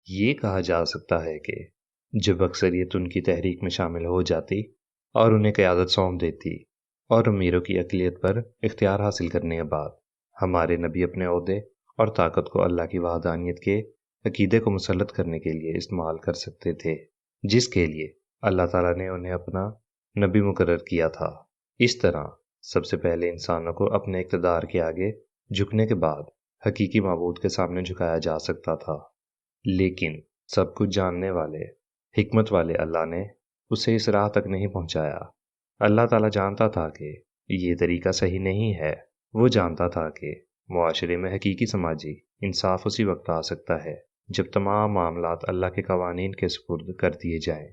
یہ کہا جا سکتا ہے کہ جب اکثریت ان کی تحریک میں شامل ہو جاتی اور انہیں قیادت سونپ دیتی اور امیروں کی اقلیت پر اختیار حاصل کرنے کے بعد ہمارے نبی اپنے عہدے اور طاقت کو اللہ کی وحدانیت کے عقیدے کو مسلط کرنے کے لیے استعمال کر سکتے تھے، جس کے لیے اللہ تعالیٰ نے انہیں اپنا نبی مقرر کیا تھا۔ اس طرح سب سے پہلے انسانوں کو اپنے اقتدار کے آگے جھکنے کے بعد حقیقی معبود کے سامنے جھکایا جا سکتا تھا، لیکن سب کچھ جاننے والے حکمت والے اللہ نے اسے اس راہ تک نہیں پہنچایا۔ اللہ تعالیٰ جانتا تھا کہ یہ طریقہ صحیح نہیں ہے۔ وہ جانتا تھا کہ معاشرے میں حقیقی سماجی انصاف اسی وقت آ سکتا ہے جب تمام معاملات اللہ کے قوانین کے سپرد کر دیے جائیں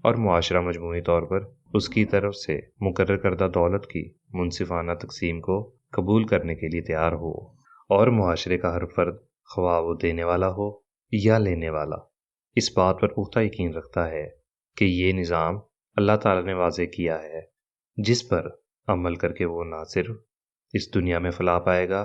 اور معاشرہ مجموعی طور پر اس کی طرف سے مقرر کردہ دولت کی منصفانہ تقسیم کو قبول کرنے کے لیے تیار ہو، اور معاشرے کا ہر فرد خواہ وہ دینے والا ہو یا لینے والا اس بات پر پختہ یقین رکھتا ہے کہ یہ نظام اللہ تعالیٰ نے واضح کیا ہے، جس پر عمل کر کے وہ نہ صرف اس دنیا میں فلاح پائے گا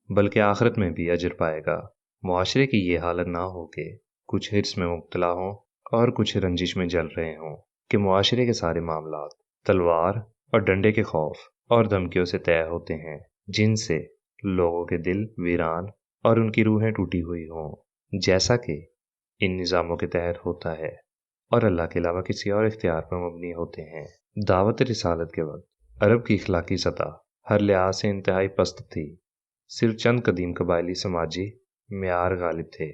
بلکہ آخرت میں بھی اجر پائے گا۔ معاشرے کی یہ حالت نہ ہو کہ کچھ حرص میں مبتلا ہوں اور کچھ رنجش میں جل رہے ہوں کہ معاشرے کے سارے معاملات تلوار اور ڈنڈے کے خوف اور دھمکیوں سے طے ہوتے ہیں، جن سے لوگوں کے دل ویران اور ان کی روحیں ٹوٹی ہوئی ہوں، جیسا کہ ان نظاموں کے تحت ہوتا ہے اور اللہ کے علاوہ کسی اور اختیار پر مبنی ہوتے ہیں۔ دعوت رسالت کے وقت عرب کی اخلاقی سطح ہر لحاظ سے انتہائی پست تھی۔ صرف چند قدیم قبائلی سماجی معیار غالب تھے۔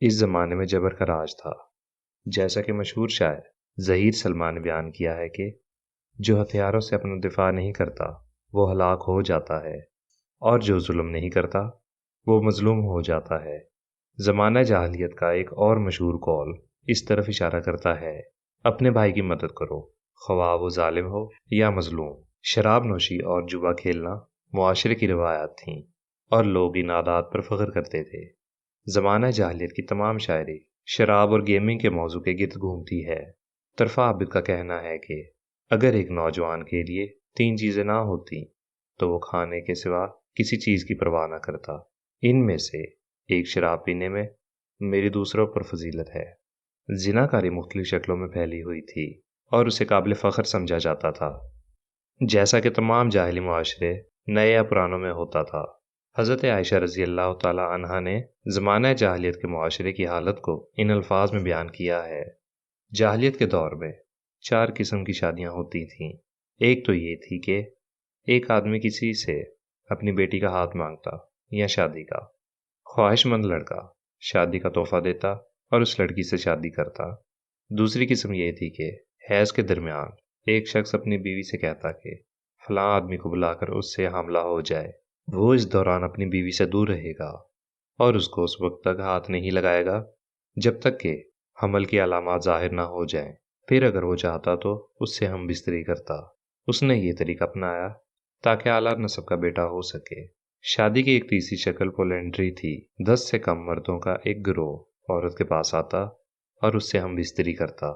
اس زمانے میں جبر کا راج تھا، جیسا کہ مشہور شاعر ظہیر سلمان نے بیان کیا ہے کہ جو ہتھیاروں سے اپنا دفاع نہیں کرتا وہ ہلاک ہو جاتا ہے، اور جو ظلم نہیں کرتا وہ مظلوم ہو جاتا ہے۔ زمانہ جاہلیت کا ایک اور مشہور قول اس طرف اشارہ کرتا ہے، اپنے بھائی کی مدد کرو خواہ وہ ظالم ہو یا مظلوم۔ شراب نوشی اور جوا کھیلنا معاشرے کی روایات تھیں اور لوگ ان عادات پر فخر کرتے تھے۔ زمانہ جاہلیت کی تمام شاعری شراب اور گیمنگ کے موضوع کے گرد گھومتی ہے۔ طرفہ عابد کا کہنا ہے کہ اگر ایک نوجوان کے لیے 3 چیزیں نہ ہوتی تو وہ کھانے کے سوا کسی چیز کی پرواہ نہ کرتا۔ ان میں سے ایک شراب پینے میں میری دوسروں پر فضیلت ہے۔ زنا کاری مختلف شکلوں میں پھیلی ہوئی تھی اور اسے قابل فخر سمجھا جاتا تھا، جیسا کہ تمام جاہلی معاشرے نئے یا پرانوں میں ہوتا تھا۔ حضرت عائشہ رضی اللہ تعالی عنہا نے زمانہ جاہلیت کے معاشرے کی حالت کو ان الفاظ میں بیان کیا ہے۔ جاہلیت کے دور میں 4 قسم کی شادیاں ہوتی تھیں۔ ایک تو یہ تھی کہ ایک آدمی کسی سے اپنی بیٹی کا ہاتھ مانگتا یا شادی کا، خواہش مند لڑکا شادی کا تحفہ دیتا اور اس لڑکی سے شادی کرتا۔ دوسری قسم یہ تھی کہ حیض کے درمیان ایک شخص اپنی بیوی سے کہتا کہ فلاں آدمی کو بلا کر اس سے حاملہ ہو جائے، وہ اس دوران اپنی بیوی سے دور رہے گا اور اس کو اس وقت تک ہاتھ نہیں لگائے گا جب تک کہ حمل کی علامات ظاہر نہ ہو جائیں، پھر اگر وہ چاہتا تو اس سے ہم بستری کرتا۔ اس نے یہ طریقہ اپنایا تاکہ اعلیٰ نسب کا بیٹا ہو سکے۔ شادی کی ایک تیسری شکل پولینڈری تھی۔ 10 سے کم مردوں کا ایک گروہ عورت کے پاس آتا اور اس سے ہم بستری کرتا۔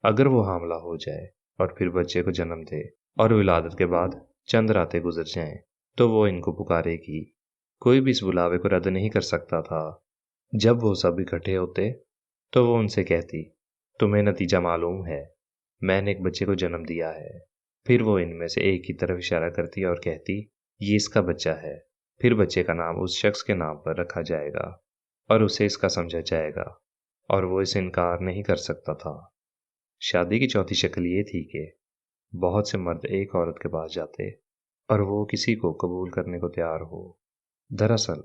اگر وہ حاملہ ہو جائے اور پھر بچے کو جنم دے اور ولادت کے بعد چند راتیں گزر جائیں تو وہ ان کو پکارے گی۔ کوئی بھی اس بلاوے کو رد نہیں کر سکتا تھا۔ جب وہ سب اکٹھے ہوتے تو وہ ان سے کہتی، تمہیں نتیجہ معلوم ہے، میں نے ایک بچے کو جنم دیا ہے۔ پھر وہ ان میں سے ایک کی طرف اشارہ کرتی اور کہتی، یہ اس کا بچہ ہے۔ پھر بچے کا نام اس شخص کے نام پر رکھا جائے گا اور اسے اس کا سمجھا جائے گا اور وہ اسے انکار نہیں کر سکتا تھا۔ شادی کی چوتھی شکل یہ تھی کہ بہت سے مرد ایک عورت کے پاس جاتے اور وہ کسی کو قبول کرنے کو تیار ہو۔ دراصل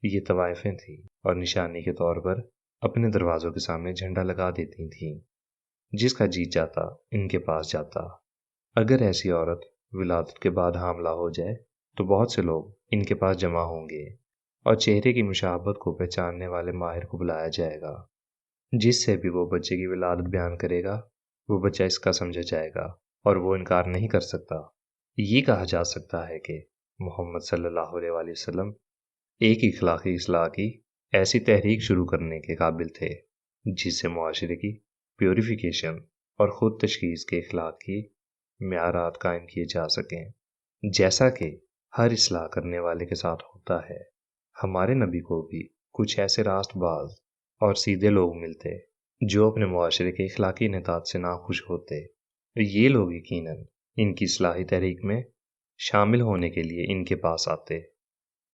یہ طوائفیں تھیں اور نشانی کے طور پر اپنے دروازوں کے سامنے جھنڈا لگا دیتی تھیں، جس کا جیت جاتا ان کے پاس جاتا۔ اگر ایسی عورت ولادت کے بعد حاملہ ہو جائے تو بہت سے لوگ ان کے پاس جمع ہوں گے اور چہرے کی مشابہت کو پہچاننے والے ماہر کو بلایا جائے گا، جس سے بھی وہ بچے کی ولادت بیان کرے گا وہ بچہ اس کا سمجھا جائے گا اور وہ انکار نہیں کر سکتا۔ یہ کہا جا سکتا ہے کہ محمد صلی اللہ علیہ وآلہ وسلم ایک اخلاقی اصلاح کی ایسی تحریک شروع کرنے کے قابل تھے جس سے معاشرے کی پیوریفیکیشن اور خود تشخیص کے اخلاق کی معیارات قائم کیے جا سکیں، جیسا کہ ہر اصلاح کرنے والے کے ساتھ ہوتا ہے۔ ہمارے نبی کو بھی کچھ ایسے راست باز اور سیدھے لوگ ملتے جو اپنے معاشرے کے اخلاقی انحطاط سے ناخوش ہوتے۔ یہ لوگ یقیناً ان کی اصلاحی تحریک میں شامل ہونے کے لیے ان کے پاس آتے۔